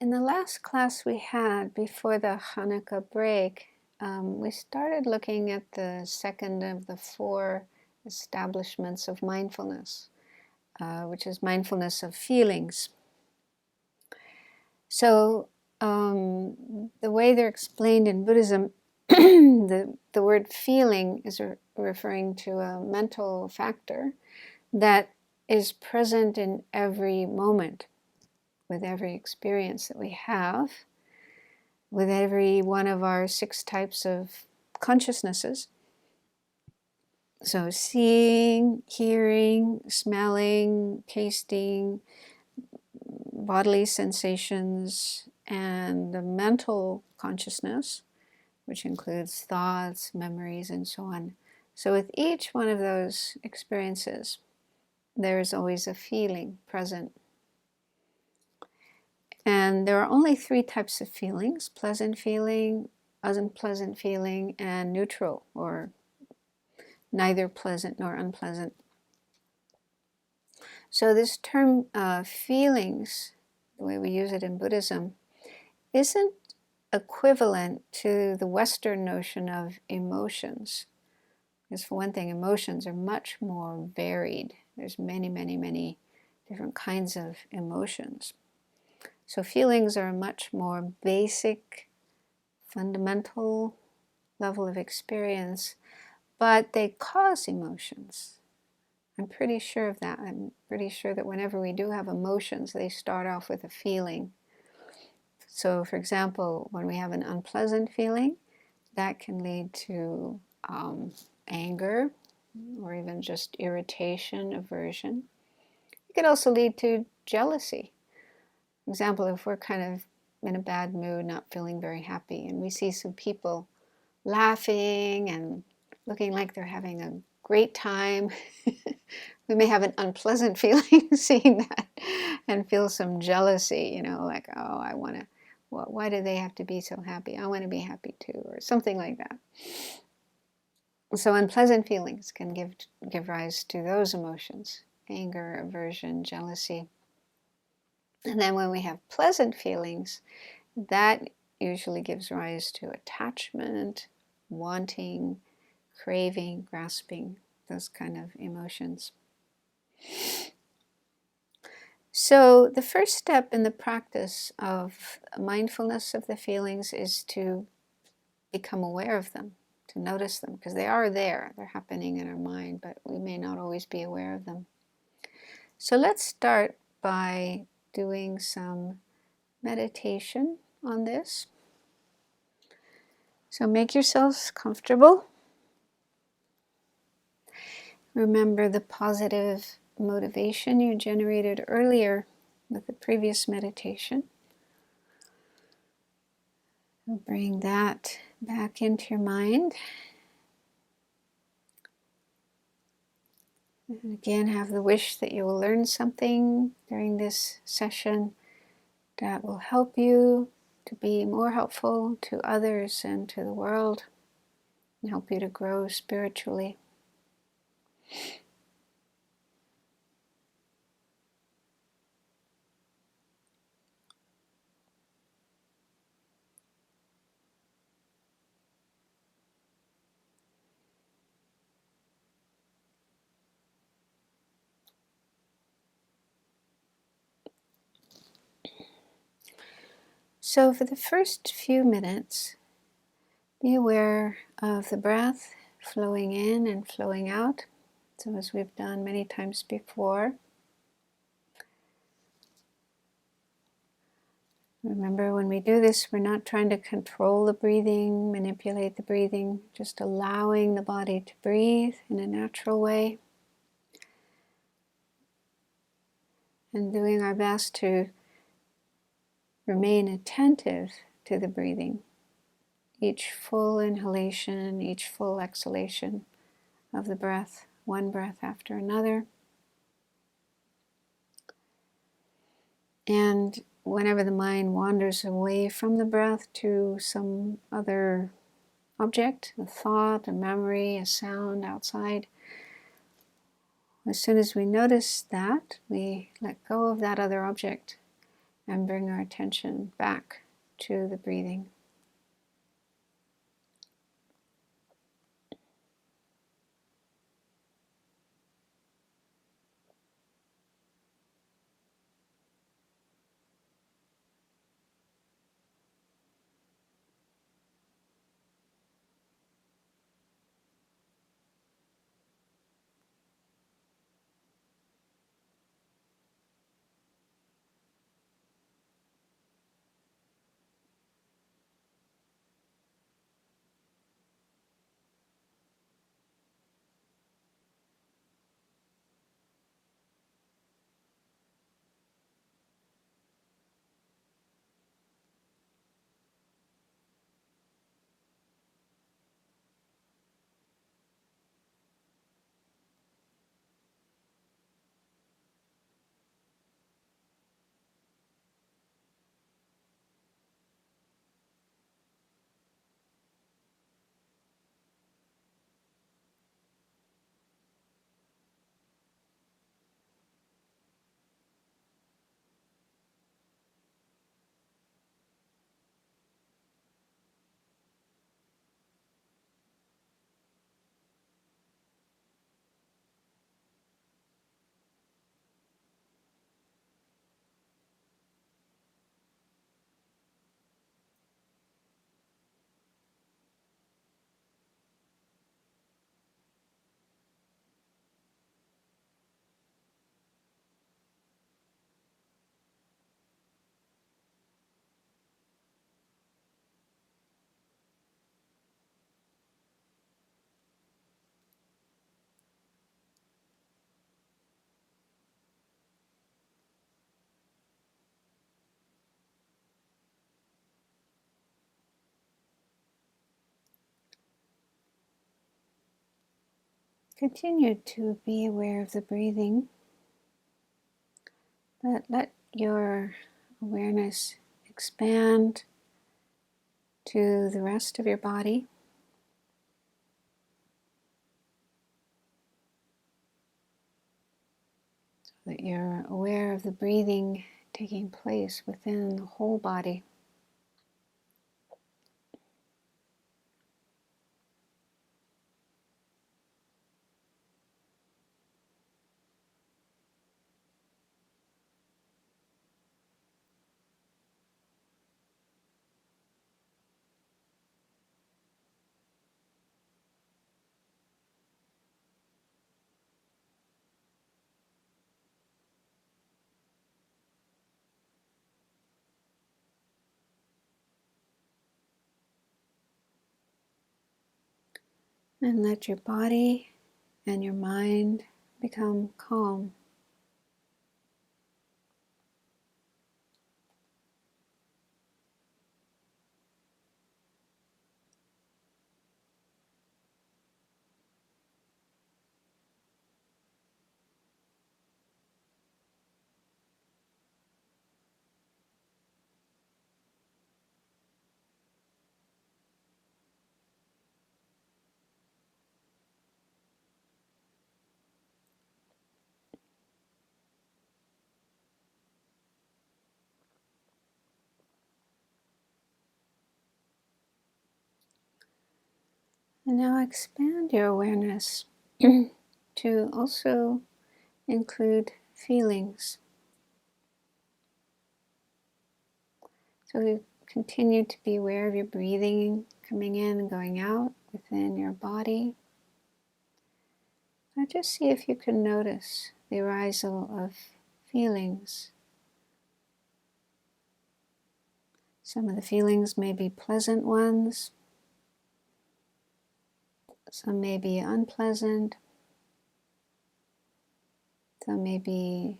In the last class we had before the Hanukkah break, we started looking at the second of the four establishments of mindfulness, which is mindfulness of feelings. So the way they're explained in Buddhism, the word feeling is referring to a mental factor that is present in every moment, with every experience that we have, with every one of our 6 types of consciousnesses. So seeing, hearing, smelling, tasting, bodily sensations, and the mental consciousness, which includes thoughts, memories, and so on. So with each one of those experiences, there is always a feeling present. And there are only 3 types of feelings: pleasant feeling, unpleasant feeling, and neutral, or neither pleasant nor unpleasant. So this term feelings, the way we use it in Buddhism, isn't equivalent to the Western notion of emotions. Because for one thing, emotions are much more varied. There's many, many, many different kinds of emotions. So feelings are a much more basic, fundamental level of experience, but they cause emotions. I'm pretty sure of that. I'm pretty sure that whenever we do have emotions, they start off with a feeling. So, for example, when we have an unpleasant feeling, that can lead to anger, or even just irritation, aversion. It could also lead to jealousy. For example, if we're kind of in a bad mood, not feeling very happy, and we see some people laughing and looking like they're having a great time, we may have an unpleasant feeling seeing that and feel some jealousy, like, oh, I want to, why do they have to be so happy? I want to be happy too, or something like that. So unpleasant feelings can give rise to those emotions: anger, aversion, jealousy. And then when we have pleasant feelings, that usually gives rise to attachment, wanting, craving, grasping, those kind of emotions. So the first step in the practice of mindfulness of the feelings is to become aware of them, to notice them, because they are there. They're happening in our mind, but we may not always be aware of them. So let's start by doing some meditation on this. So make yourselves comfortable. Remember the positive motivation you generated earlier with the previous meditation. Bring that back into your mind. And again, have the wish that you will learn something during this session that will help you to be more helpful to others and to the world, and help you to grow spiritually. So for the first few minutes, be aware of the breath flowing in and flowing out. So as we've done many times before. Remember, when we do this, we're not trying to control the breathing, manipulate the breathing, just allowing the body to breathe in a natural way. And doing our best to remain attentive to the breathing. Each full inhalation, each full exhalation of the breath, one breath after another. And whenever the mind wanders away from the breath to some other object, a thought, a memory, a sound outside, as soon as we notice that, we let go of that other object and bring our attention back to the breathing. Continue to be aware of the breathing, but let your awareness expand to the rest of your body. So that you're aware of the breathing taking place within the whole body. And let your body and your mind become calm. And now expand your awareness to also include feelings. So you continue to be aware of your breathing coming in and going out within your body. Now just see if you can notice the arisal of feelings. Some of the feelings may be pleasant ones, some may be unpleasant, some may be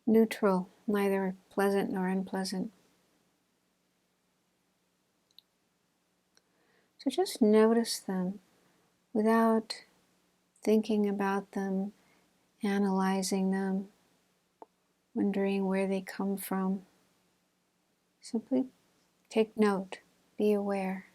neutral, neither pleasant nor unpleasant. So just notice them without thinking about them, analyzing them, wondering where they come from. Simply take note, be aware.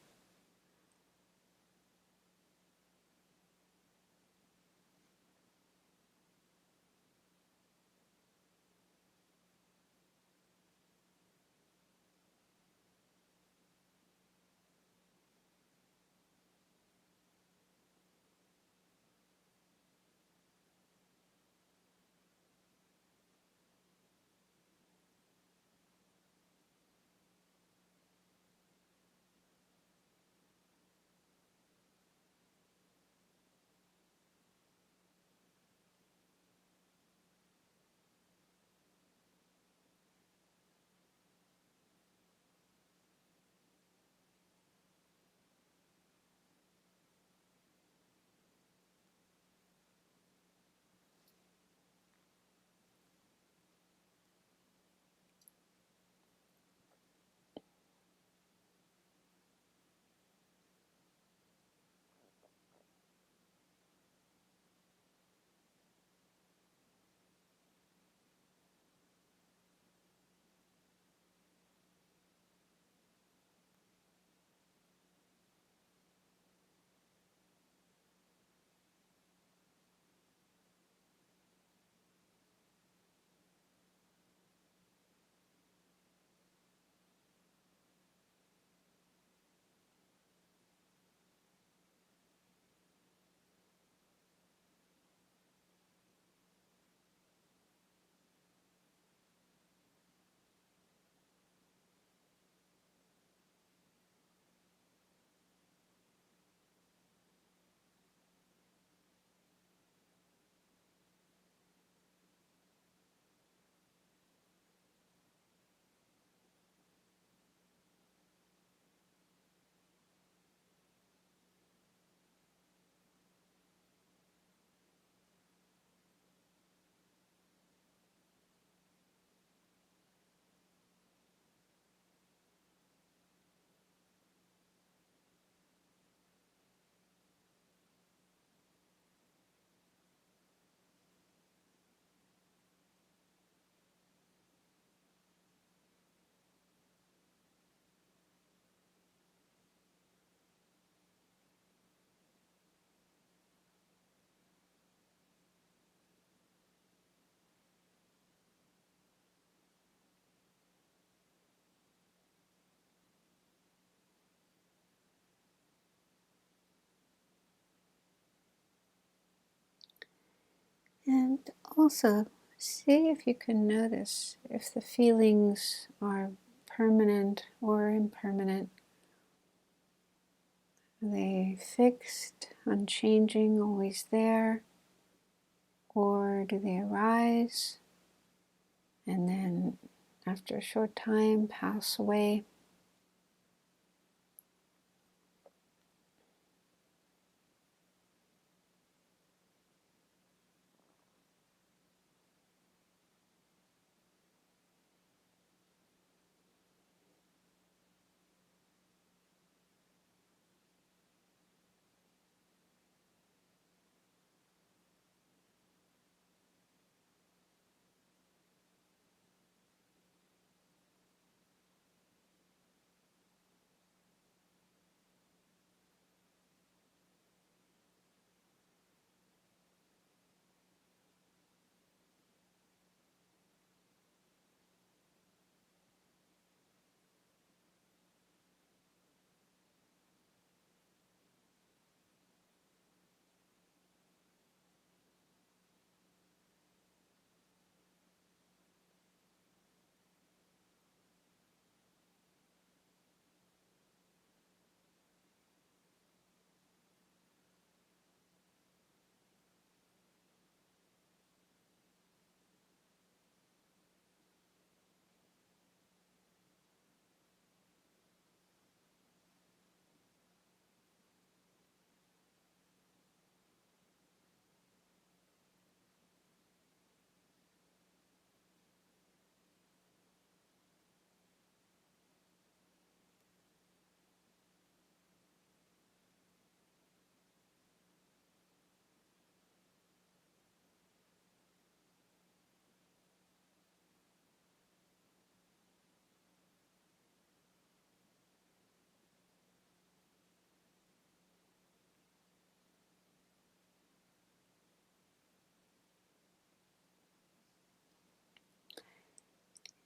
also see if you can notice if the feelings are permanent or impermanent. Are they fixed, unchanging, always there? Or do they arise and then after a short time pass away?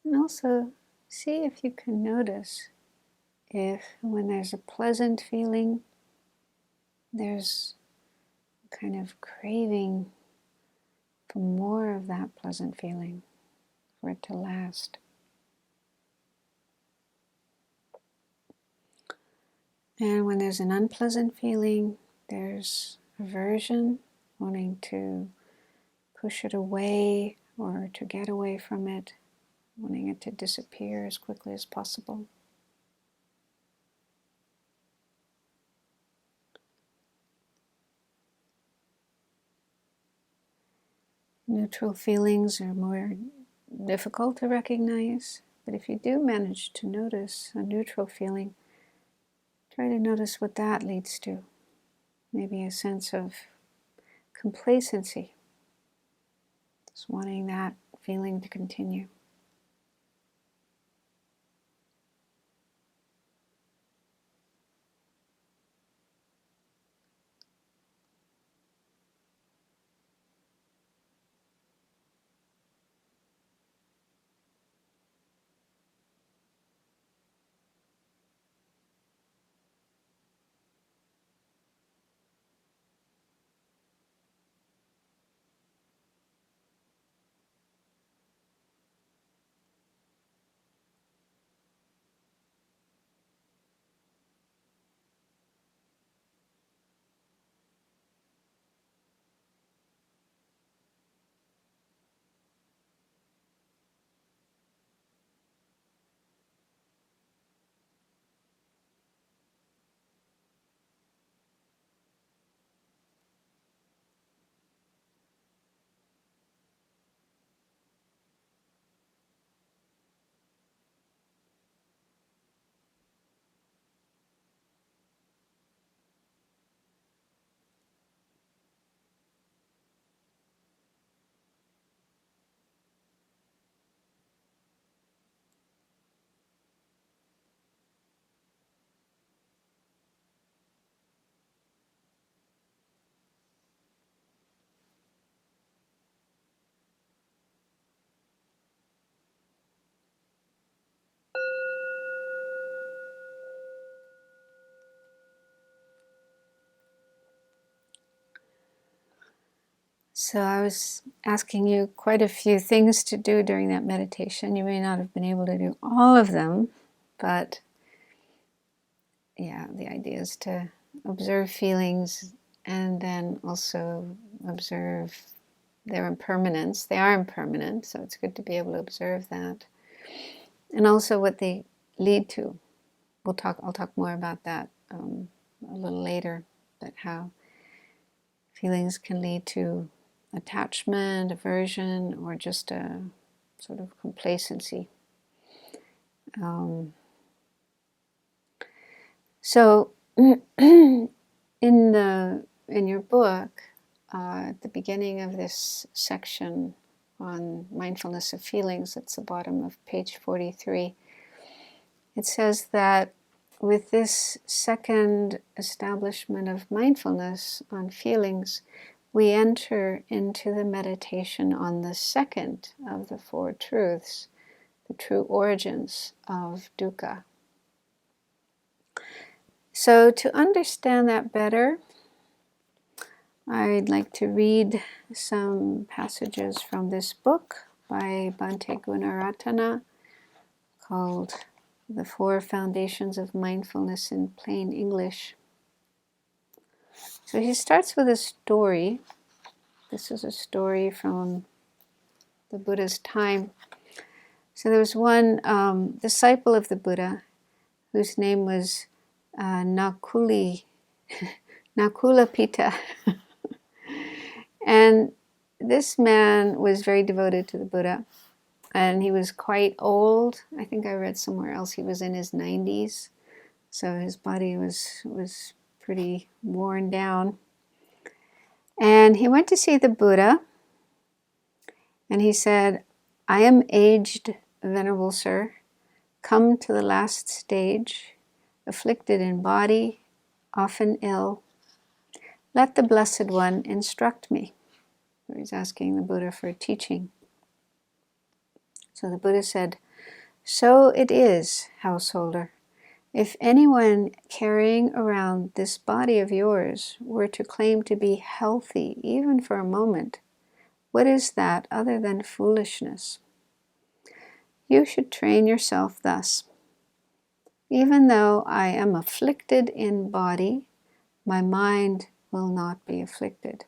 And also see if you can notice if when there's a pleasant feeling, there's a kind of craving for more of that pleasant feeling, for it to last. And when there's an unpleasant feeling, there's aversion, wanting to push it away or to get away from it, wanting it to disappear as quickly as possible. Neutral feelings are more difficult to recognize, but if you do manage to notice a neutral feeling, try to notice what that leads to. Maybe a sense of complacency, just wanting that feeling to continue. So I was asking you quite a few things to do during that meditation. You may not have been able to do all of them, but yeah, the idea is to observe feelings and then also observe their impermanence. They are impermanent, so it's good to be able to observe that. And also what they lead to. I'll talk more about that a little later, but how feelings can lead to attachment, aversion, or just a sort of complacency. So in your book, at the beginning of this section on mindfulness of feelings, it's the bottom of page 43, it says that with this second establishment of mindfulness on feelings, we enter into the meditation on the second of the four truths, the true origins of dukkha. So to understand that better, I'd like to read some passages from this book by Bhante Gunaratana called The Four Foundations of Mindfulness in Plain English. So he starts with a story. This is a story from the Buddha's time. So there was one disciple of the Buddha whose name was Nakulapita. And this man was very devoted to the Buddha, and he was quite old. I think I read somewhere else he was in his 90s, so his body was pretty worn down. And he went to see the Buddha, and he said, "I am aged, Venerable Sir, come to the last stage, afflicted in body, often ill. Let the Blessed One instruct me." So he's asking the Buddha for teaching. So the Buddha said, "So it is, householder. If anyone carrying around this body of yours were to claim to be healthy even for a moment, what is that other than foolishness? You should train yourself thus. Even though I am afflicted in body, my mind will not be afflicted."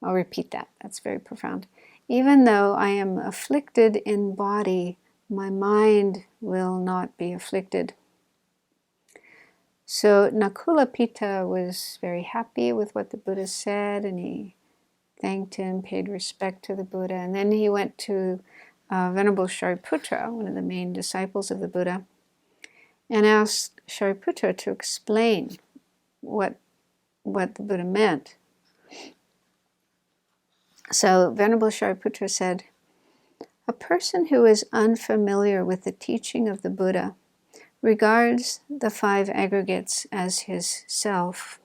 I'll repeat that. That's very profound. Even though I am afflicted in body, my mind will not be afflicted. So Nakulapita was very happy with what the Buddha said, and he thanked him, paid respect to the Buddha, and then he went to Venerable Shariputra, one of the main disciples of the Buddha, and asked Shariputra to explain what the Buddha meant. So Venerable Shariputra said, "A person who is unfamiliar with the teaching of the Buddha regards the five aggregates as his self.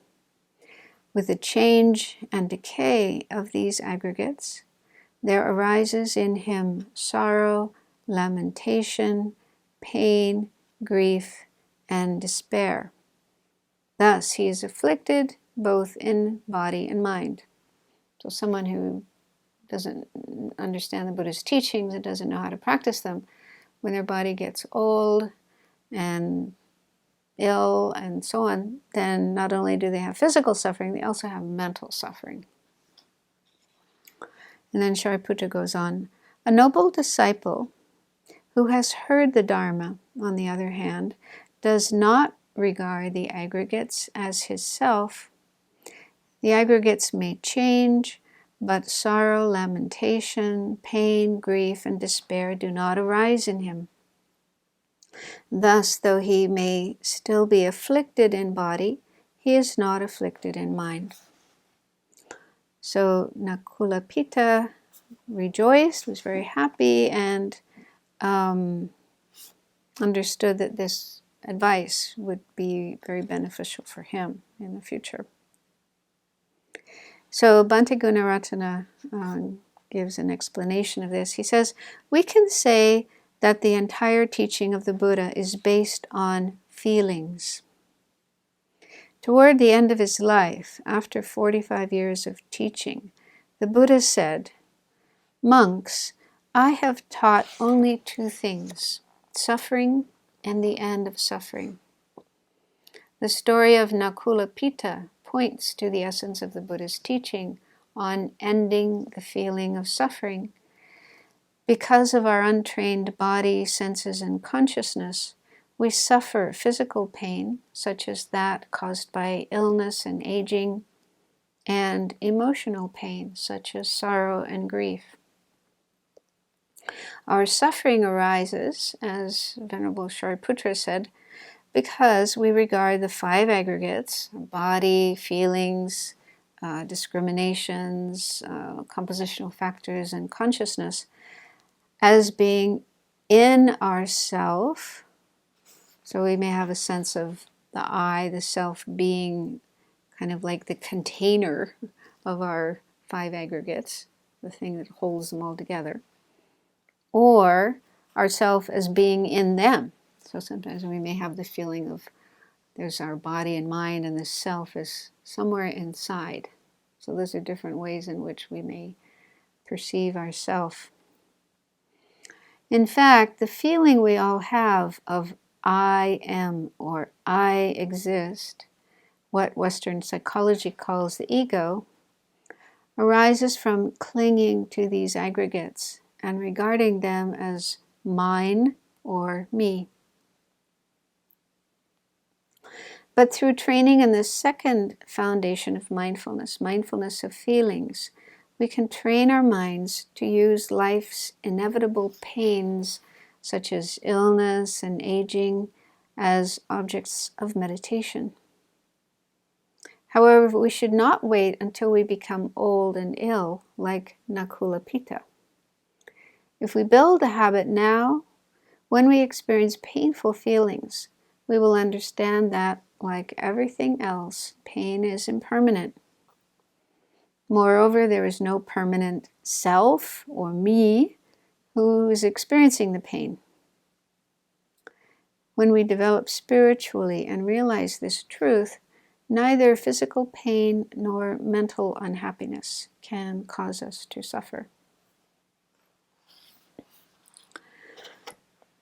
With the change and decay of these aggregates, there arises in him sorrow, lamentation, pain, grief, and despair. Thus he is afflicted both in body and mind." So someone who doesn't understand the Buddha's teachings and doesn't know how to practice them, when their body gets old and ill and so on, then not only do they have physical suffering, they also have mental suffering. And then Shariputra goes on, "A noble disciple who has heard the Dharma, on the other hand, does not regard the aggregates as his self. The aggregates may change, but sorrow, lamentation, pain, grief, and despair do not arise in him. Thus, though he may still be afflicted in body, he is not afflicted in mind." So Nakulapita rejoiced, was very happy, and understood that this advice would be very beneficial for him in the future. So Bhante Gunaratana gives an explanation of this. He says, "We can say that the entire teaching of the Buddha is based on feelings. Toward the end of his life, after 45 years of teaching, the Buddha said, "Monks, I have taught only two things, suffering and the end of suffering." The story of Nakulapita points to the essence of the Buddha's teaching on ending the feeling of suffering. Because of our untrained body, senses, and consciousness, we suffer physical pain, such as that caused by illness and aging, and emotional pain, such as sorrow and grief. Our suffering arises, as Venerable Shariputra said, because we regard the five aggregates, body, feelings, discriminations, compositional factors, and consciousness, as being in ourself. So we may have a sense of the I, the self, being kind of like the container of our five aggregates, the thing that holds them all together, or ourself as being in them. So sometimes we may have the feeling of there's our body and mind, and the self is somewhere inside. So those are different ways in which we may perceive ourself. In fact, the feeling we all have of I am or I exist, what Western psychology calls the ego, arises from clinging to these aggregates and regarding them as mine or me. But through training in the second foundation of mindfulness, mindfulness of feelings, we can train our minds to use life's inevitable pains, such as illness and aging, as objects of meditation. However, we should not wait until we become old and ill, like Nakulapita. If we build a habit now, when we experience painful feelings, we will understand that, like everything else, pain is impermanent. Moreover, there is no permanent self or me who is experiencing the pain. When we develop spiritually and realize this truth, neither physical pain nor mental unhappiness can cause us to suffer.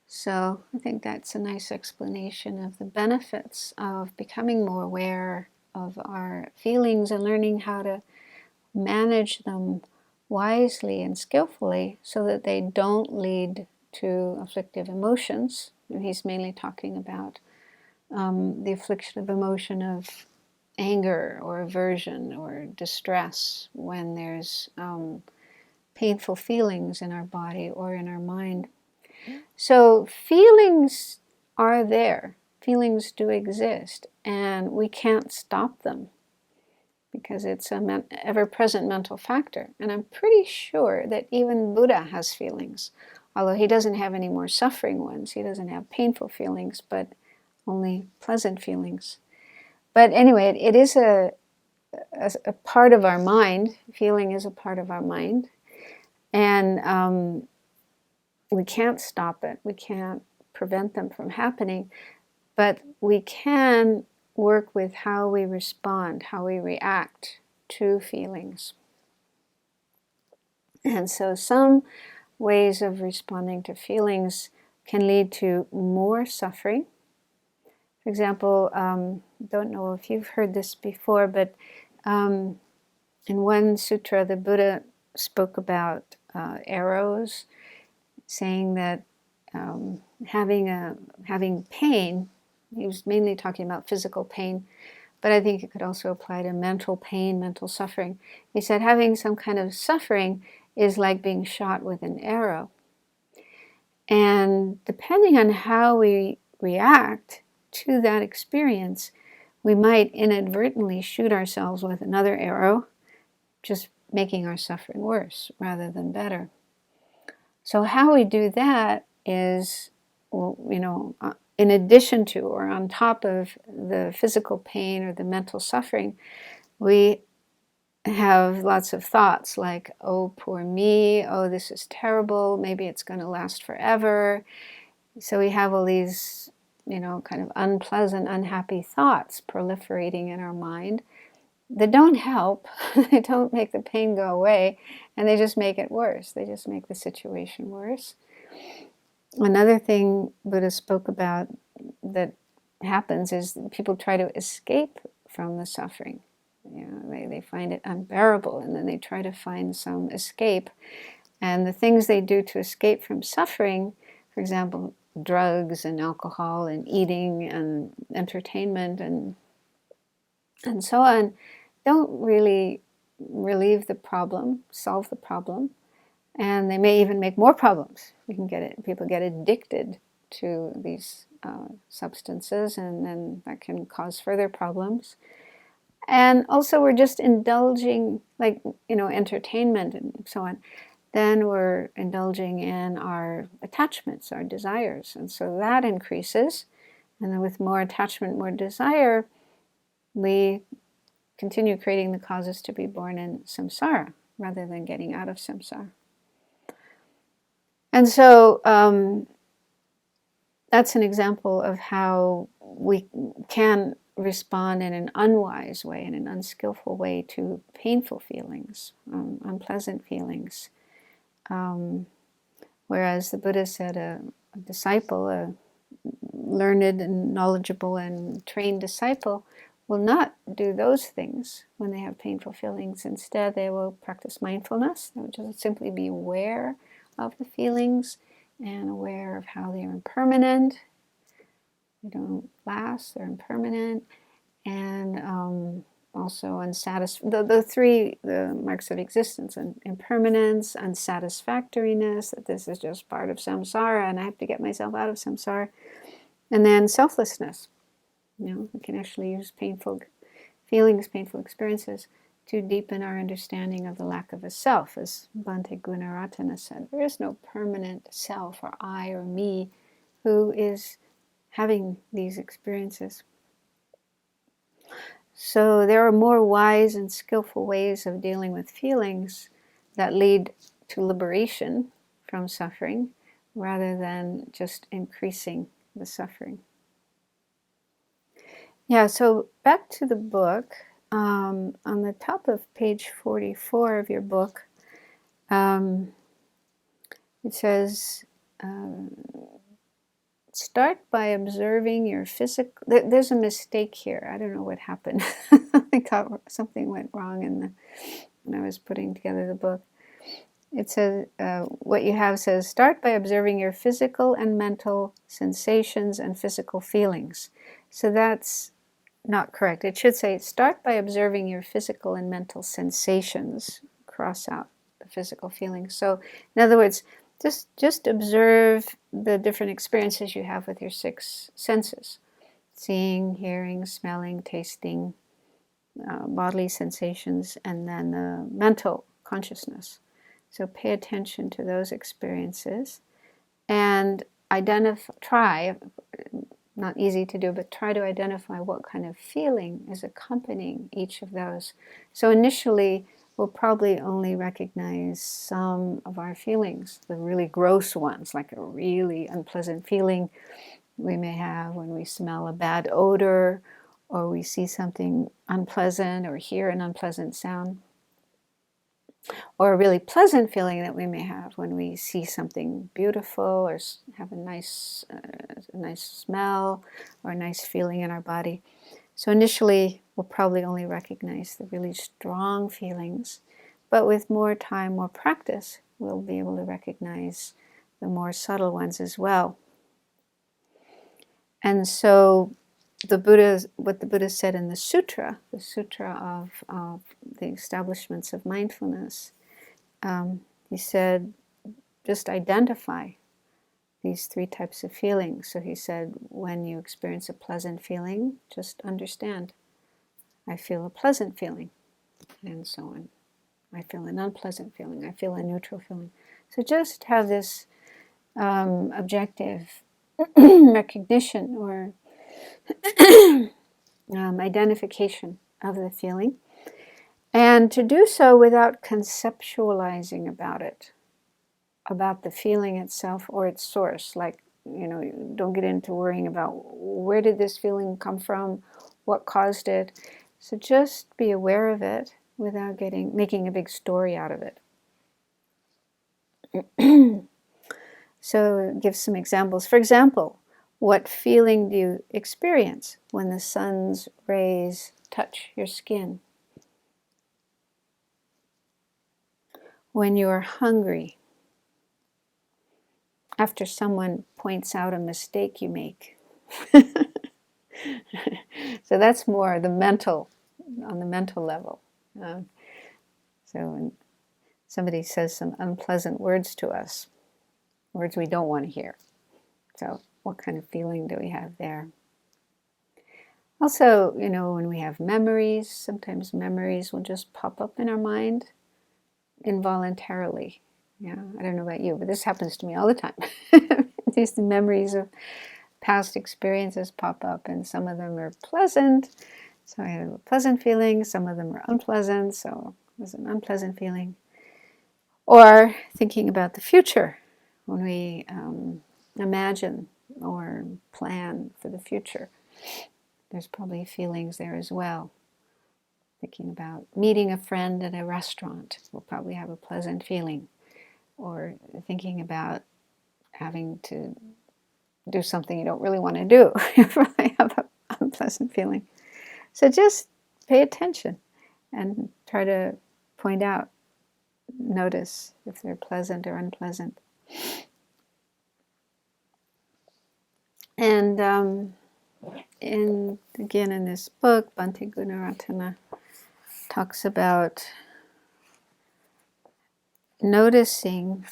So I think that's a nice explanation of the benefits of becoming more aware of our feelings and learning how to manage them wisely and skillfully so that they don't lead to afflictive emotions. And he's mainly talking about the affliction of emotion of anger or aversion or distress when there's painful feelings in our body or in our mind. So feelings are there. Feelings do exist, and we can't stop them because it's an ever-present mental factor. And I'm pretty sure that even Buddha has feelings, although he doesn't have any more suffering ones. He doesn't have painful feelings, but only pleasant feelings. But anyway, it is a part of our mind. Feeling is a part of our mind. And we can't stop it. We can't prevent them from happening. But we can work with how we respond, how we react to feelings. And so some ways of responding to feelings can lead to more suffering. For example, don't know if you've heard this before, but in one sutra, the Buddha spoke about arrows, saying that having pain, he was mainly talking about physical pain, but I think it could also apply to mental pain, mental suffering. He said having some kind of suffering is like being shot with an arrow. And depending on how we react to that experience, we might inadvertently shoot ourselves with another arrow, just making our suffering worse rather than better. So how we do that is, in addition to or on top of the physical pain or the mental suffering, we have lots of thoughts like, oh, poor me, oh, this is terrible, maybe it's going to last forever. So we have all these kind of unpleasant, unhappy thoughts proliferating in our mind that don't help. They don't make the pain go away, and they just make it worse. They just make the situation worse. Another thing Buddha spoke about that happens is people try to escape from the suffering. They find it unbearable, and then they try to find some escape. And the things they do to escape from suffering, for example, drugs and alcohol and eating and entertainment and so on, don't really relieve the problem, solve the problem, and they may even make more problems. People get addicted to these substances, and then that can cause further problems. And also, we're just indulging, entertainment and so on. Then we're indulging in our attachments, our desires, and so that increases. And then with more attachment, more desire, we continue creating the causes to be born in samsara rather than getting out of samsara. And so that's an example of how we can respond in an unwise way, in an unskillful way to painful feelings, unpleasant feelings. Whereas the Buddha said a disciple, a learned and knowledgeable and trained disciple, will not do those things when they have painful feelings. Instead, they will practice mindfulness. They will just simply be aware of the feelings and aware of how they are impermanent. They don't last, they're impermanent. And also unsatisfied. The marks of existence: and impermanence, unsatisfactoriness, that this is just part of samsara and I have to get myself out of samsara. And then selflessness. We can actually use painful feelings, painful experiences to deepen our understanding of the lack of a self. As Bhante Gunaratana said, there is no permanent self or I or me who is having these experiences. So there are more wise and skillful ways of dealing with feelings that lead to liberation from suffering rather than just increasing the suffering. Yeah, so back to the book. On the top of page 44 of your book, it says, start by observing your physical... There's a mistake here. I don't know what happened. I thought something went wrong when I was putting together the book. It says, what you have says, start by observing your physical and mental sensations and physical feelings. So that's not correct. It should say, start by observing your physical and mental sensations. Cross out the physical feelings. So, in other words, just observe the different experiences you have with your 6 senses. Seeing, hearing, smelling, tasting, bodily sensations, and then the mental consciousness. So pay attention to those experiences and try, not easy to do, but try to identify what kind of feeling is accompanying each of those. So initially, we'll probably only recognize some of our feelings, the really gross ones, like a really unpleasant feeling we may have when we smell a bad odor, or we see something unpleasant, or hear an unpleasant sound. Or a really pleasant feeling that we may have when we see something beautiful or have a nice smell or a nice feeling in our body. So initially, we'll probably only recognize the really strong feelings, but with more time, more practice, we'll be able to recognize the more subtle ones as well. And so what the Buddha said in the sutra of the establishments of mindfulness, he said, just identify these 3 types of feelings. So he said, when you experience a pleasant feeling, just understand, I feel a pleasant feeling, and so on. I feel an unpleasant feeling. I feel a neutral feeling. So just have this objective recognition or identification of the feeling, and to do so without conceptualizing about it, about the feeling itself or its source, like don't get into worrying about where did this feeling come from, what caused it. So just be aware of it without making a big story out of it. So give some examples. For example, what feeling do you experience when the sun's rays touch your skin? When you're hungry, after someone points out a mistake you make. So that's more on the mental level. So when somebody says some unpleasant words to us, words we don't want to hear. So what kind of feeling do we have there? Also, when we have memories, sometimes memories will just pop up in our mind involuntarily. Yeah, I don't know about you, but this happens to me all the time. These memories of past experiences pop up, and some of them are pleasant, so I have a pleasant feeling. Some of them are unpleasant, so there's an unpleasant feeling. Or thinking about the future, when we imagine or plan for the future, there's probably feelings there as well. Thinking about meeting a friend at a restaurant will probably have a pleasant feeling. Or thinking about having to do something you don't really want to do, you probably have an unpleasant feeling. So just pay attention and try to point out, notice if they're pleasant or unpleasant. And again in this book, Bhante Gunaratana talks about noticing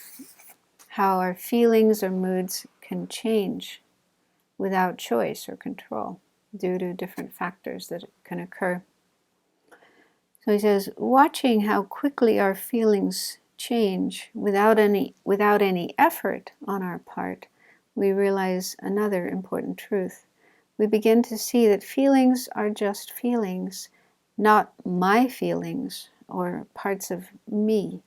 how our feelings or moods can change without choice or control due to different factors that can occur. So he says, watching how quickly our feelings change without any effort on our part, we realize another important truth. We begin to see that feelings are just feelings, not my feelings or parts of me.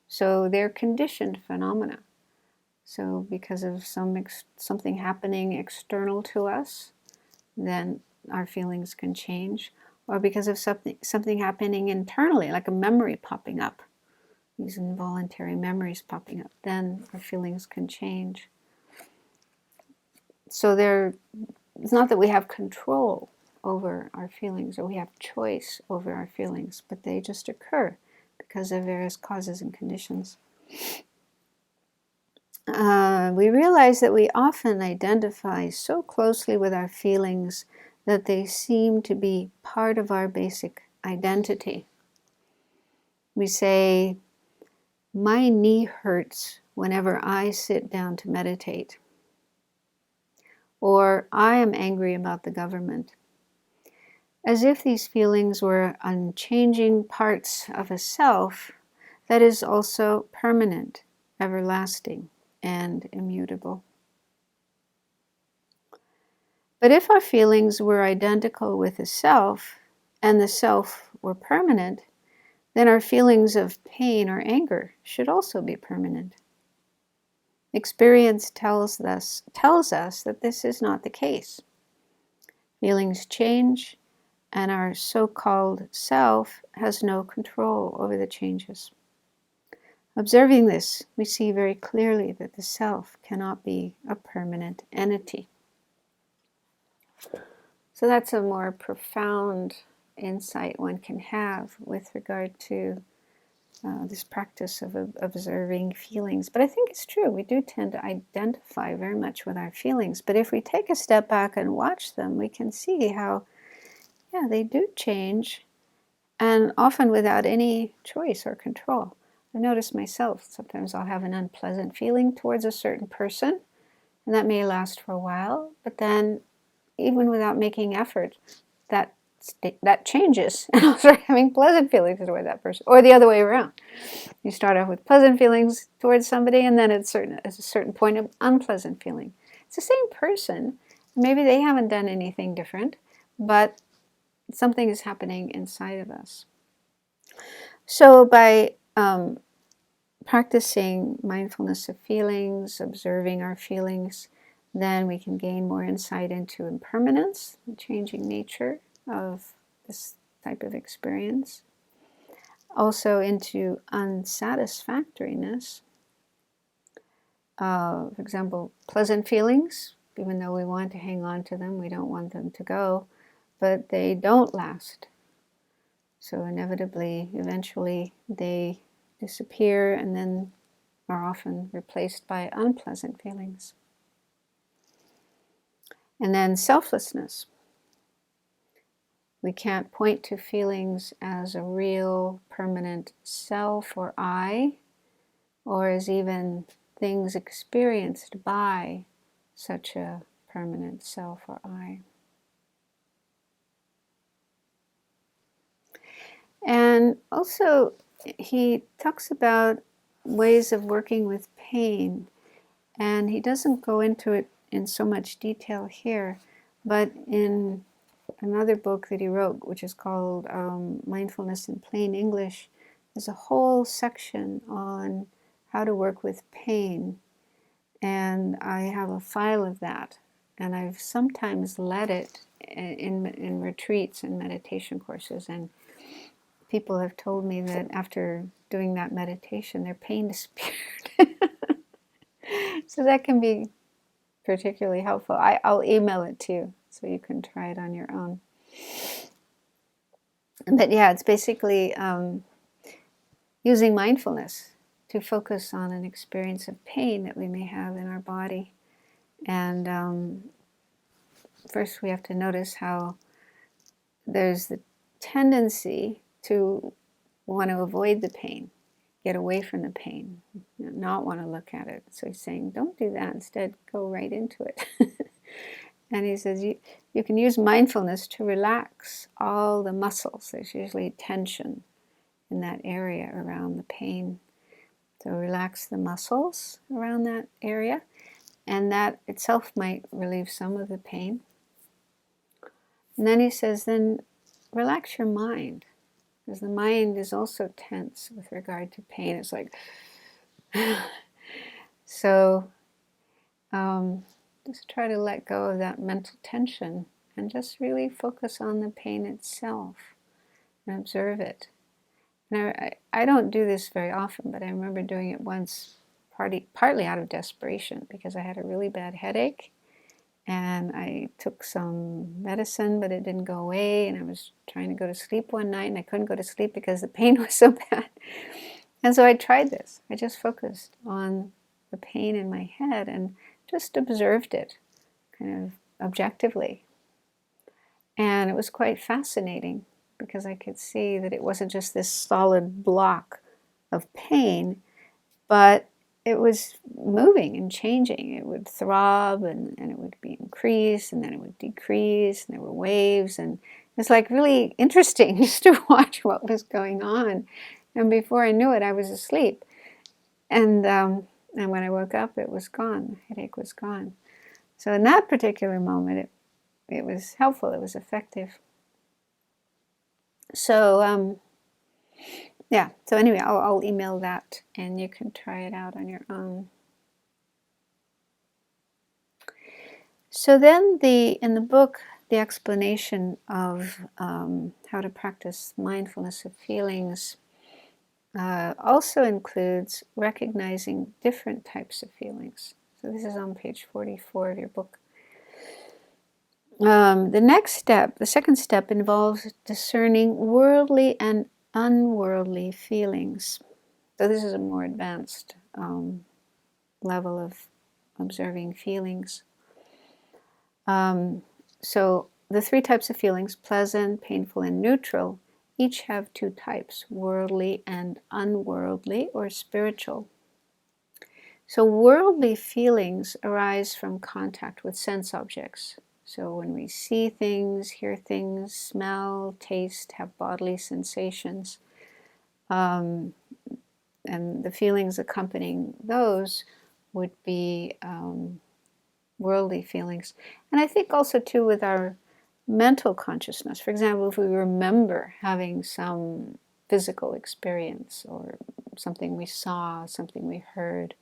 So they're conditioned phenomena. So because of something happening external to us, then our feelings can change. Or because of something happening internally, like a memory popping up, these involuntary memories popping up, then our feelings can change. So it's not that we have control over our feelings or we have choice over our feelings, but they just occur because of various causes and conditions. We realize that we often identify so closely with our feelings that they seem to be part of our basic identity. We say, my knee hurts whenever I sit down to meditate. Or, I am angry about the government. As if these feelings were unchanging parts of a self that is also permanent, everlasting, and immutable. But if our feelings were identical with the self, and the self were permanent, then our feelings of pain or anger should also be permanent. Experience tells us that this is not the case. Feelings change, and our so-called self has no control over the changes. Observing this, we see very clearly that the self cannot be a permanent entity. So that's a more profound insight one can have with regard to this practice of observing feelings. But I think it's true, we do tend to identify very much with our feelings. But if we take a step back and watch them, we can see how, they do change, and often without any choice or control. I notice myself, sometimes I'll have an unpleasant feeling towards a certain person, and that may last for a while, but then even without making effort, that changes, and I'll start having pleasant feelings toward that person, or the other way around. You start off with pleasant feelings towards somebody, and then at a certain point of unpleasant feeling. It's the same person. Maybe they haven't done anything different, but something is happening inside of us. So by practicing mindfulness of feelings, observing our feelings, then we can gain more insight into impermanence, the changing nature of this type of experience. Also into unsatisfactoriness. For example, pleasant feelings, even though we want to hang on to them, we don't want them to go, but they don't last. So inevitably, eventually, they disappear and then are often replaced by unpleasant feelings. And then selflessness. We can't point to feelings as a real, permanent self or I, or as even things experienced by such a permanent self or I. And also, he talks about ways of working with pain, and he doesn't go into it in so much detail here, but in another book that he wrote, which is called Mindfulness in Plain English, there's a whole section on how to work with pain. And I have a file of that. And I've sometimes led it in retreats and meditation courses. And people have told me that after doing that meditation, their pain disappeared. So that can be particularly helpful. I'll email it to you so you can try it on your own. But yeah, it's basically using mindfulness to focus on an experience of pain that we may have in our body. And first we have to notice how there's the tendency to want to avoid the pain, get away from the pain, not want to look at it. So he's saying, don't do that. Instead, go right into it. And he says, you can use mindfulness to relax all the muscles. There's usually tension in that area around the pain. So relax the muscles around that area, and that itself might relieve some of the pain. And then he says, then relax your mind, because the mind is also tense with regard to pain. It's like, so just try to let go of that mental tension and just really focus on the pain itself and observe it. And I don't do this very often, but I remember doing it once, partly out of desperation, because I had a really bad headache. And I took some medicine, but it didn't go away. And I was trying to go to sleep one night, and I couldn't go to sleep because the pain was so bad. And so I tried this. I just focused on the pain in my head and just observed it kind of objectively. And it was quite fascinating, because I could see that it wasn't just this solid block of pain, but it was moving and changing. It would throb, and it would be increased, and then it would decrease, and there were waves, and it was like really interesting just to watch what was going on. And before I knew it, I was asleep. And when I woke up, it was gone. The headache was gone. So in that particular moment, it was helpful. It was effective. So yeah. So anyway, I'll email that, and you can try it out on your own. So then in the book, the explanation of how to practice mindfulness of feelings also includes recognizing different types of feelings. So this is on page 44 of your book. The next step, the second step, involves discerning worldly and unworldly feelings. So this is a more advanced level of observing feelings. So the three types of feelings, pleasant, painful, and neutral, each have two types, worldly and unworldly, or spiritual. So worldly feelings arise from contact with sense objects. So when we see things, hear things, smell, taste, have bodily sensations, and the feelings accompanying those would be worldly feelings. And I think also too with our mental consciousness. For example, if we remember having some physical experience or something we saw, something we heard.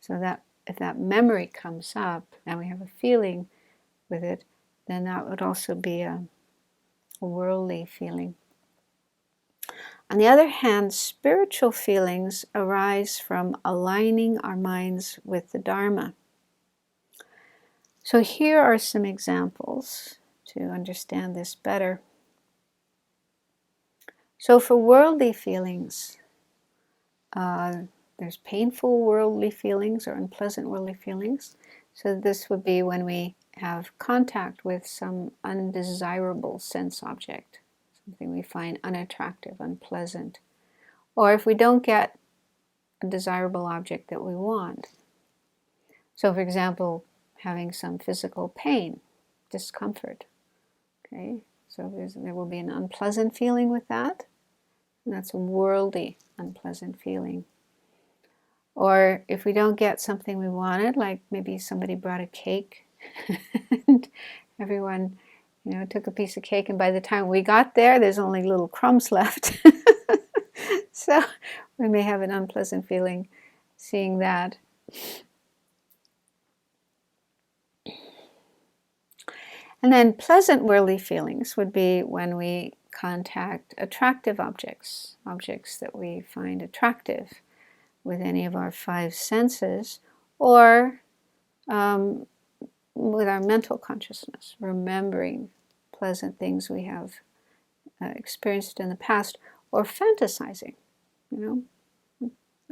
So that if that memory comes up and we have a feeling with it, then that would also be a worldly feeling. On the other hand, spiritual feelings arise from aligning our minds with the Dharma. So here are some examples to understand this better. So for worldly feelings, there's painful worldly feelings or unpleasant worldly feelings. So this would be when we have contact with some undesirable sense object, something we find unattractive, unpleasant. Or if we don't get a desirable object that we want. So for example, having some physical pain, discomfort. Okay, so there will be an unpleasant feeling with that. And that's a worldly unpleasant feeling. Or if we don't get something we wanted, like maybe somebody brought a cake and everyone, took a piece of cake, and by the time we got there, there's only little crumbs left. So we may have an unpleasant feeling seeing that. And then pleasant worldly feelings would be when we contact attractive objects, objects that we find attractive with any of our five senses, or with our mental consciousness, remembering pleasant things we have experienced in the past, or fantasizing.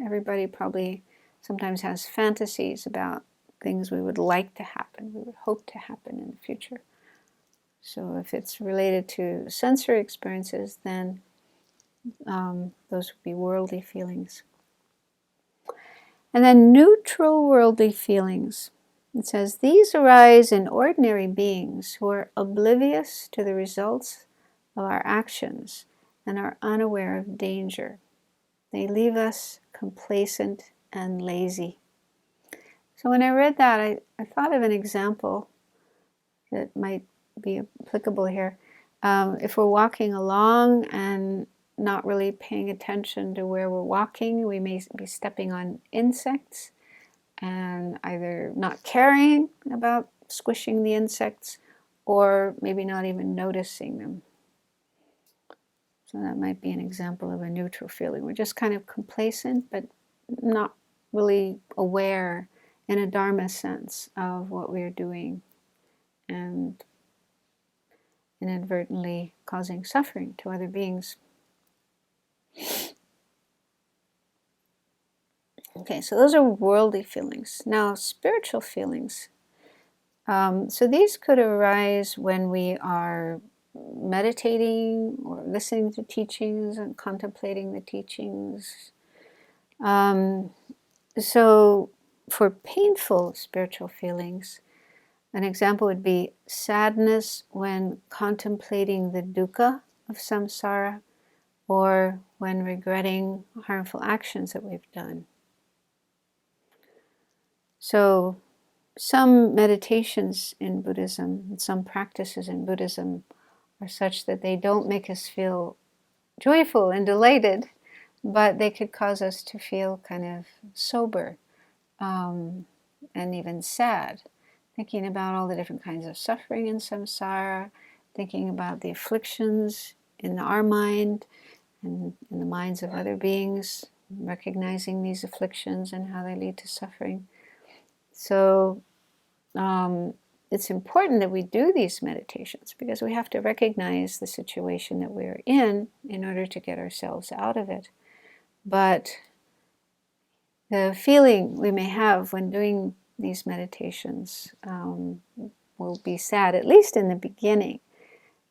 Everybody probably sometimes has fantasies about things we would like to happen, we would hope to happen in the future. So if it's related to sensory experiences, then those would be worldly feelings. And then neutral worldly feelings. It says, these arise in ordinary beings who are oblivious to the results of our actions and are unaware of danger. They leave us complacent and lazy. So when I read that, I thought of an example that might be applicable here. If we're walking along and not really paying attention to where we're walking, we may be stepping on insects and either not caring about squishing the insects or maybe not even noticing them. So that might be an example of a neutral feeling. We're just kind of complacent, but not really aware in a Dharma sense of what we're doing, and inadvertently causing suffering to other beings. Okay, so those are worldly feelings. Now, spiritual feelings. So these could arise when we are meditating or listening to teachings and contemplating the teachings. So for painful spiritual feelings, an example would be sadness when contemplating the dukkha of samsara, or when regretting harmful actions that we've done. So some meditations in Buddhism, and some practices in Buddhism are such that they don't make us feel joyful and delighted, but they could cause us to feel kind of sober and even sad, thinking about all the different kinds of suffering in samsara, thinking about the afflictions in our mind and in the minds of other beings, recognizing these afflictions and how they lead to suffering. So it's important that we do these meditations because we have to recognize the situation that we're in order to get ourselves out of it. But the feeling we may have when doing these meditations will be sad, at least in the beginning.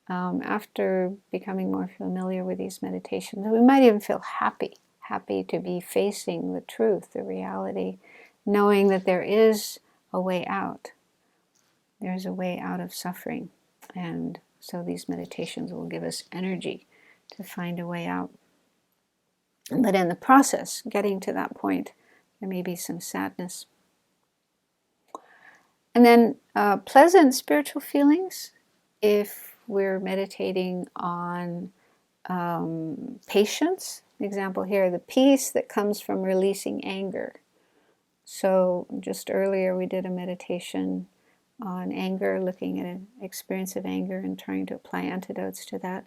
After becoming more familiar with these meditations, we might even feel happy to be facing the truth, the reality, knowing that there is a way out. There's a way out of suffering. And so these meditations will give us energy to find a way out. But in the process, getting to that point, there may be some sadness. And then pleasant spiritual feelings, if we're meditating on patience, example here, the peace that comes from releasing anger. So just earlier we did a meditation on anger, looking at an experience of anger and trying to apply antidotes to that.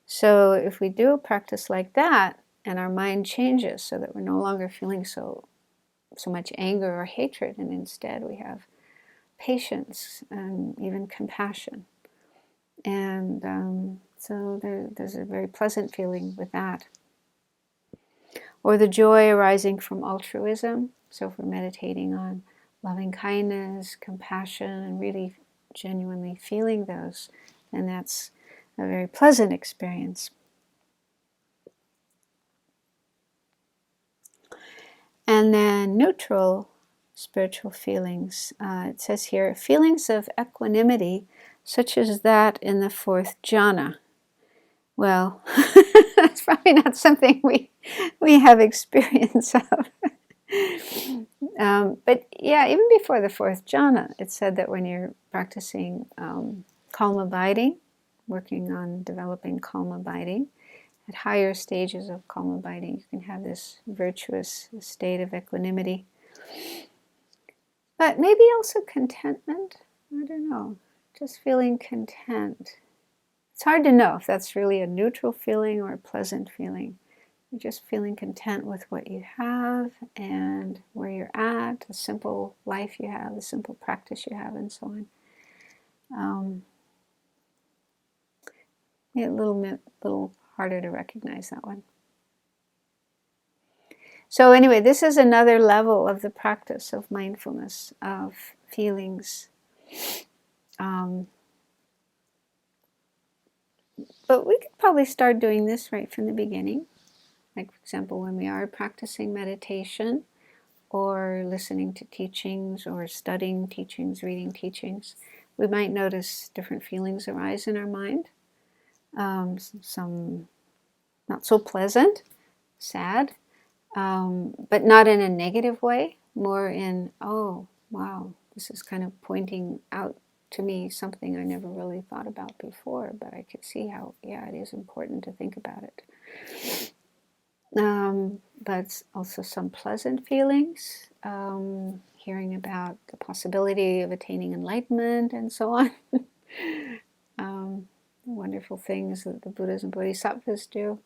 So if we do a practice like that, and our mind changes so that we're no longer feeling so much anger or hatred, and instead we have patience and even compassion. And so there's a very pleasant feeling with that. Or the joy arising from altruism. So if we're meditating on loving kindness, compassion, and really genuinely feeling those, then that's a very pleasant experience. And then neutral spiritual feelings. It says here, feelings of equanimity, such as that in the fourth jhana. Well, that's probably not something we have experience of. But yeah, even before the fourth jhana, it said that when you're practicing calm abiding, working on developing calm abiding, at higher stages of calm abiding, you can have this virtuous state of equanimity. But maybe also contentment. I don't know. Just feeling content. It's hard to know if that's really a neutral feeling or a pleasant feeling. You're just feeling content with what you have and where you're at, the simple life you have, the simple practice you have, and so on. Yeah, a little harder to recognize that one. So anyway, this is another level of the practice of mindfulness, of feelings. But we could probably start doing this right from the beginning. Like, for example, when we are practicing meditation or listening to teachings or studying teachings, reading teachings, we might notice different feelings arise in our mind. Some not so pleasant, sad, but not in a negative way, more in, oh, wow, this is kind of pointing out to me something I never really thought about before, but I could see how, yeah, it is important to think about it. But also some pleasant feelings, hearing about the possibility of attaining enlightenment and so on. Wonderful things that the Buddhas and Bodhisattvas do.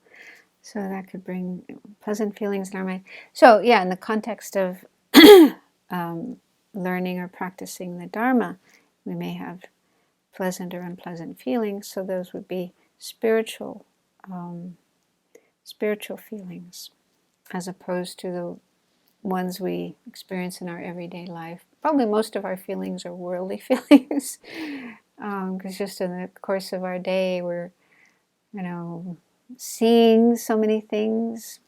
So that could bring pleasant feelings in our mind. So yeah, in the context of learning or practicing the Dharma, we may have pleasant or unpleasant feelings. So those would be spiritual feelings, as opposed to the ones we experience in our everyday life. Probably most of our feelings are worldly feelings, because just in the course of our day, we're, seeing so many things,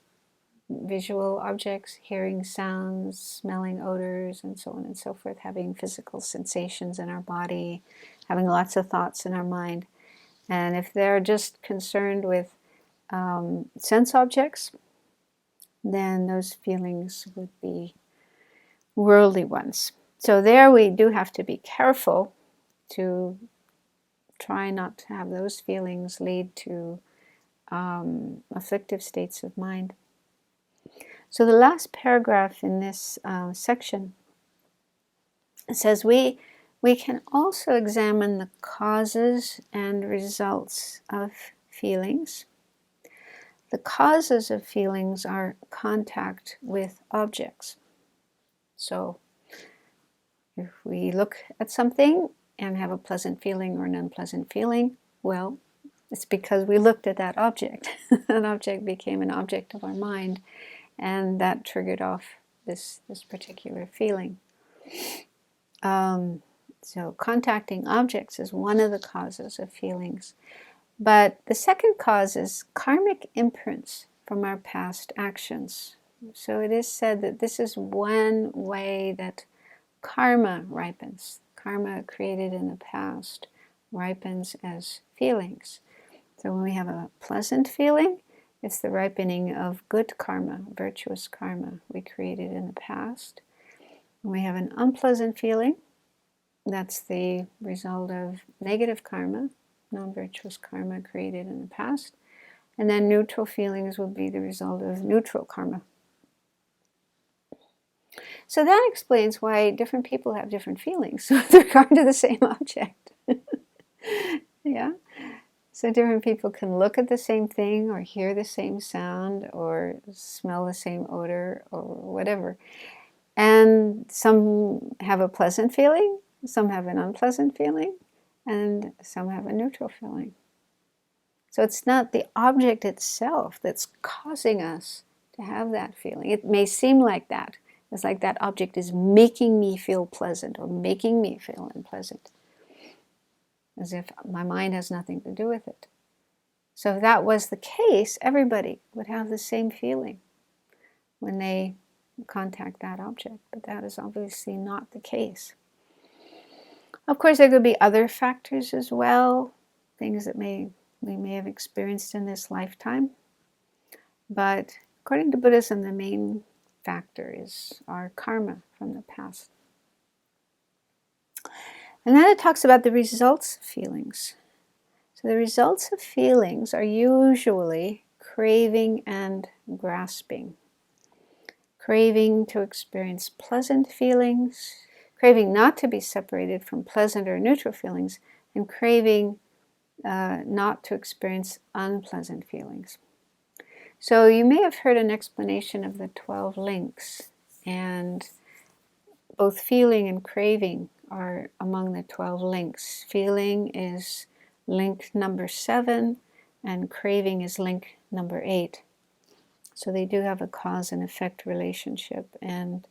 visual objects, hearing sounds, smelling odors, and so on and so forth, having physical sensations in our body, having lots of thoughts in our mind. And if they're just concerned with sense objects, then those feelings would be worldly ones. So there we do have to be careful to try not to have those feelings lead to afflictive states of mind. So the last paragraph in this section says we can also examine the causes and results of feelings. The causes of feelings are contact with objects. So if we look at something and have a pleasant feeling or an unpleasant feeling, well, it's because we looked at that object. That object became an object of our mind, and that triggered off this particular feeling. So contacting objects is one of the causes of feelings. But the second cause is karmic imprints from our past actions. So it is said that this is one way that karma ripens. Karma created in the past ripens as feelings. So when we have a pleasant feeling, it's the ripening of good karma, virtuous karma we created in the past. When we have an unpleasant feeling, that's the result of negative karma, non-virtuous karma created in the past. And then neutral feelings would be the result of neutral karma. So that explains why different people have different feelings with regard to the same object. Yeah. So different people can look at the same thing or hear the same sound or smell the same odor or whatever. And some have a pleasant feeling, some have an unpleasant feeling, and some have a neutral feeling. So it's not the object itself that's causing us to have that feeling. It may seem like that. It's like that object is making me feel pleasant or making me feel unpleasant, as if my mind has nothing to do with it. So if that was the case, everybody would have the same feeling when they contact that object. But that is obviously not the case. Of course, there could be other factors as well, things that we may have experienced in this lifetime. But according to Buddhism, the main factor is our karma from the past. And then it talks about the results of feelings. So the results of feelings are usually craving and grasping. Craving to experience pleasant feelings, craving not to be separated from pleasant or neutral feelings, and craving not to experience unpleasant feelings. So you may have heard an explanation of the 12 links, and both feeling and craving are among the 12 links. Feeling is link number 7, and craving is link number 8. So they do have a cause and effect relationship. And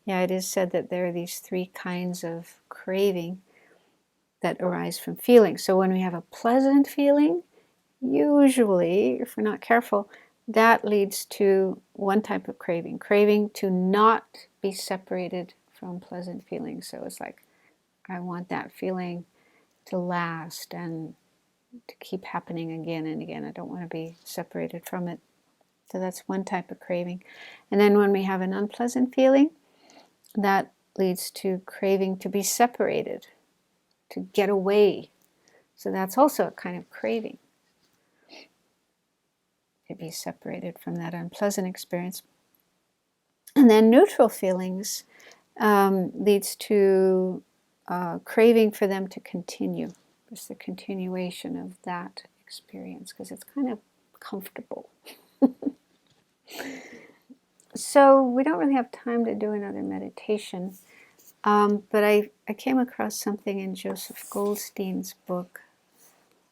yeah, it is said that there are these 3 kinds of craving that arise from feeling. So when we have a pleasant feeling, usually, if we're not careful, that leads to one type of craving. Craving to not be separated from pleasant feelings. So it's like, I want that feeling to last and to keep happening again and again. I don't want to be separated from it. So that's one type of craving. And then when we have an unpleasant feeling, that leads to craving to be separated, to get away. So that's also a kind of craving, to be separated from that unpleasant experience. And then neutral feelings leads to craving for them to continue. It's the continuation of that experience because it's kind of comfortable. So we don't really have time to do another meditation, but I came across something in Joseph Goldstein's book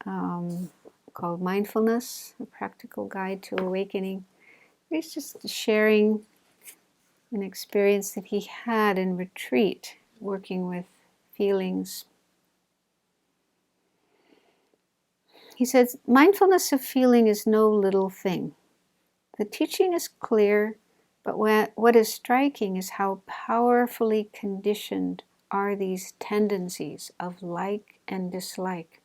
called Mindfulness, A Practical Guide to Awakening. He's just sharing an experience that he had in retreat, working with feelings. He says, mindfulness of feeling is no little thing. The teaching is clear, but what is striking is how powerfully conditioned are these tendencies of like and dislike.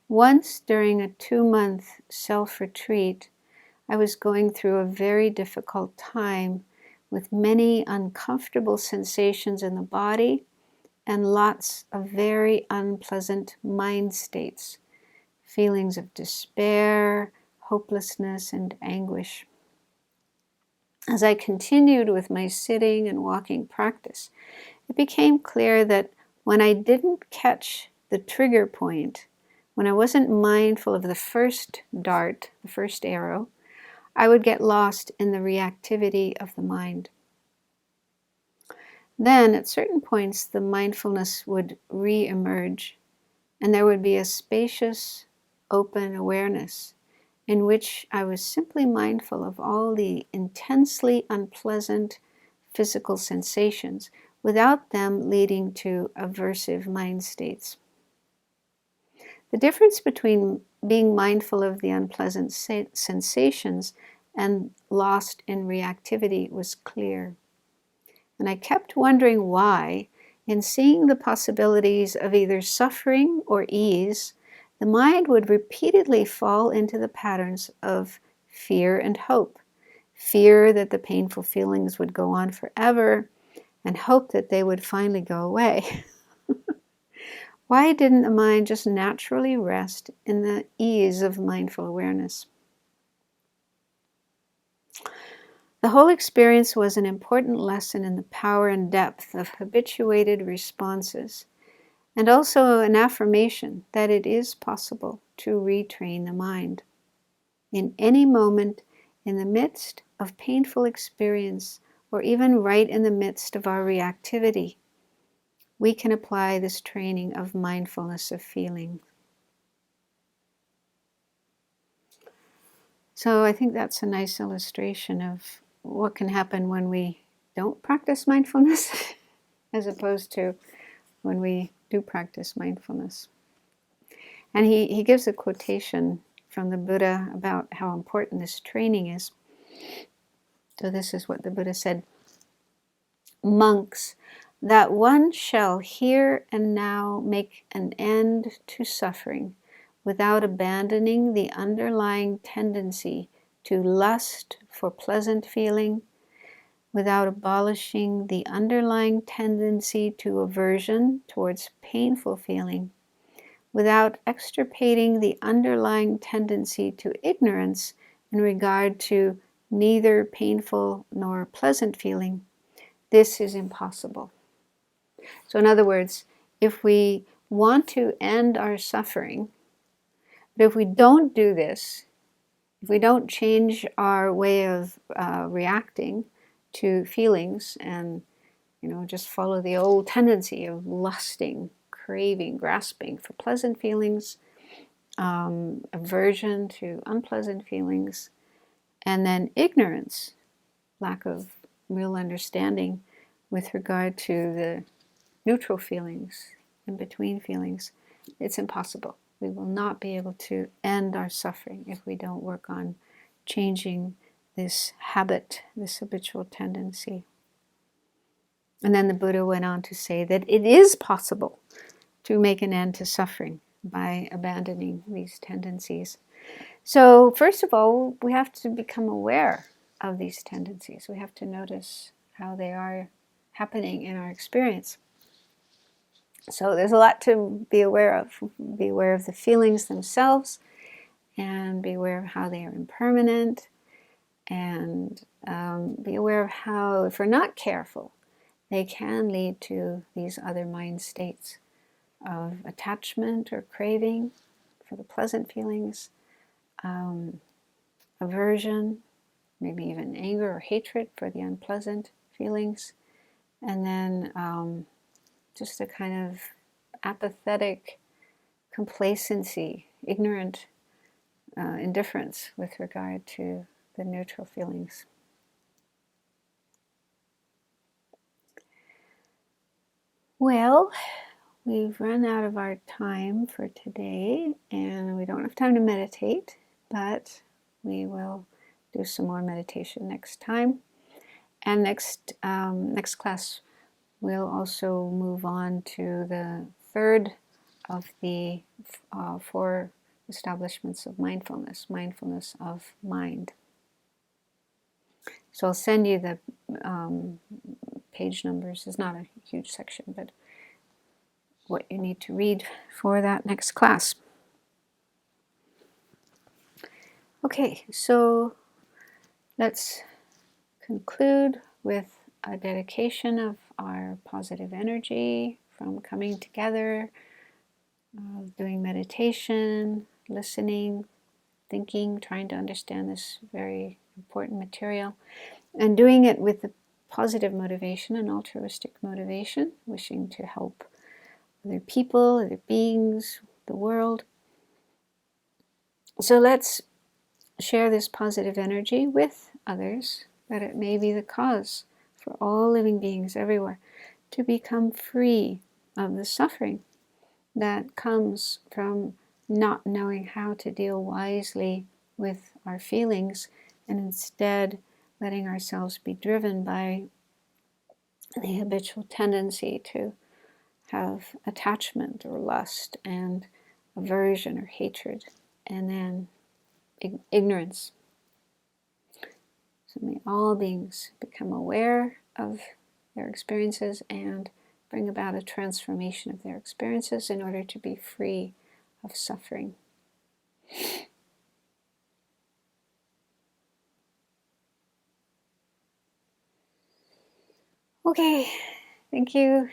Once during a 2-month self-retreat, I was going through a very difficult time with many uncomfortable sensations in the body and lots of very unpleasant mind states, feelings of despair, hopelessness, and anguish. As I continued with my sitting and walking practice, it became clear that when I didn't catch the trigger point, when I wasn't mindful of the first dart, the first arrow, I would get lost in the reactivity of the mind. Then, at certain points, the mindfulness would re-emerge, and there would be a spacious, open awareness in which I was simply mindful of all the intensely unpleasant physical sensations without them leading to aversive mind states. The difference between being mindful of the unpleasant sensations and lost in reactivity was clear. And I kept wondering why, in seeing the possibilities of either suffering or ease, the mind would repeatedly fall into the patterns of fear and hope. Fear that the painful feelings would go on forever, and hope that they would finally go away. Why didn't the mind just naturally rest in the ease of mindful awareness? The whole experience was an important lesson in the power and depth of habituated responses, and also an affirmation that it is possible to retrain the mind. In any moment, in the midst of painful experience, or even right in the midst of our reactivity, we can apply this training of mindfulness of feeling. So I think that's a nice illustration of what can happen when we don't practice mindfulness as opposed to when we do practice mindfulness. And he gives a quotation from the Buddha about how important this training is. So this is what the Buddha said: "Monks, that one shall here and now make an end to suffering without abandoning the underlying tendency to lust for pleasant feeling, without abolishing the underlying tendency to aversion towards painful feeling, without extirpating the underlying tendency to ignorance in regard to neither painful nor pleasant feeling, this is impossible." So in other words, if we want to end our suffering, but if we don't do this, if we don't change our way of reacting to feelings and, just follow the old tendency of lusting, craving, grasping for pleasant feelings, aversion to unpleasant feelings, and then ignorance, lack of real understanding with regard to the neutral feelings, in between feelings, it's impossible. We will not be able to end our suffering if we don't work on changing this habit, this habitual tendency. And then the Buddha went on to say that it is possible to make an end to suffering by abandoning these tendencies. So first of all, we have to become aware of these tendencies. We have to notice how they are happening in our experience. So there's a lot to be aware of. Be aware of the feelings themselves, and be aware of how they are impermanent, and be aware of how, if we're not careful, they can lead to these other mind states of attachment or craving for the pleasant feelings, aversion, maybe even anger or hatred for the unpleasant feelings, and then just a kind of apathetic complacency, ignorant indifference with regard to the neutral feelings. Well, we've run out of our time for today, and we don't have time to meditate, but we will do some more meditation next time. And next class, we'll also move on to the third of the 4 establishments of mindfulness, mindfulness of mind. So I'll send you the page numbers. It's not a huge section, but what you need to read for that next class. Okay, so let's conclude with a dedication of our positive energy from coming together, doing meditation, listening, thinking, trying to understand this very important material, and doing it with the positive motivation and altruistic motivation, wishing to help other people, other beings, the world. So let's share this positive energy with others, that it may be the cause for all living beings everywhere to become free of the suffering that comes from not knowing how to deal wisely with our feelings, and instead letting ourselves be driven by the habitual tendency to have attachment or lust and aversion or hatred, and then ignorance. So may all beings become aware of their experiences and bring about a transformation of their experiences in order to be free of suffering. Okay, thank you